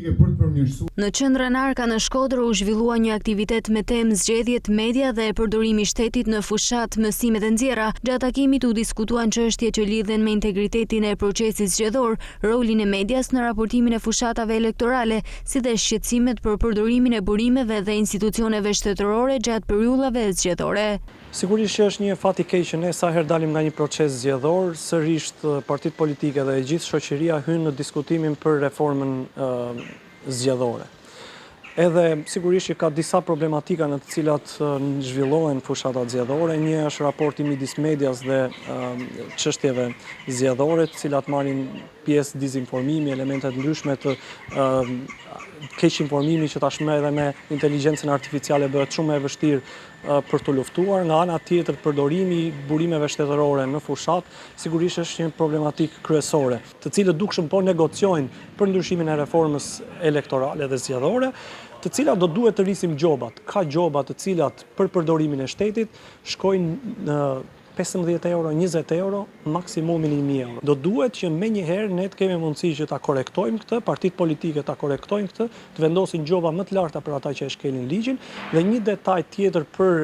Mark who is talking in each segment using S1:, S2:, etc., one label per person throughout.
S1: politike për të përmirësuar.
S2: Në qendrën Arka në Shkodër u zhvillua një aktivitet me temë zgjedhjet, media dhe përdorimi i shtetit në fushat, mësimet e nxjerra. Gjatë takimit u diskutuan çështje që lidhen me integritetin e procesit zgjedhor, rolin e medias në raportimin e fushatave elektorale, si dhe shqetësimet për përdorimin e burimeve dhe institucioneve shtetërore gjatë periudhave zgjedhore.
S3: Sigurisht që është një fat i keq që ne sa herë dalim nga një proces zgjedhor, sërish partitë politike dhe gjithë shoqëria hyn në diskutimin për reformën zgjedhore. Edhe sigurisht që ka disa problematika në të cilat zhvillohen fushatat zgjedhore. Një është raporti midis medias dhe çështjeve zgjedhore, të cilat marrin pjesë dezinformimi, elemente të ndryshme të keq informimi që tashmë edhe me inteligjencën artificiale bëhet shumë e vështirë për të luftuar. Nga ana tjetër, përdorimi i burimeve shtetërore në fushat sigurisht është një problematikë kryesore, të cilët dukshëm po negociojnë për ndryshimin e reformës elektorale dhe zgjedhore, të cilat do duhet të rrisim gjobat. Ka gjoba të cilat për përdorimin e shtetit shkojnë në 15 euro, 20 euro, maksimumin 1.000 euro. Do duhet që me njëherë ne të kemi mundësi që ta korektojmë këtë, partitë politike ta korektojnë këtë, të vendosin gjoba më të larta për ata që e shkelin ligjin, dhe një detaj tjetër për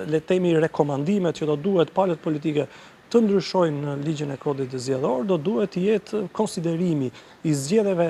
S3: le të themi rekomandimet që do duhet palët politike të ndryshojnë në ligjin e kodit zgjedhor, do duhet të jetë konsiderimi i zgjedhjeve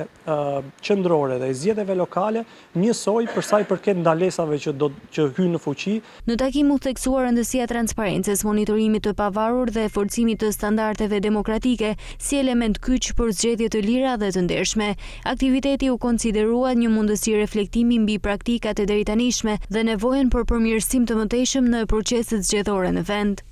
S3: qendrore dhe i zgjedhjeve lokale njësoj për sa i përket ndalesave që hyjnë në fuqi.
S2: Në takim u theksuar rëndësia e transparencës, monitorimit të pavarur dhe forcimit të standardeve demokratike si element kyç për zgjedhje të lira dhe të ndershme. Aktiviteti u konsiderua një mundësi reflektimi mbi praktikat e deritanishme dhe nevojën për përmirësim të mëtejshëm në proceset zgjedhore në vend.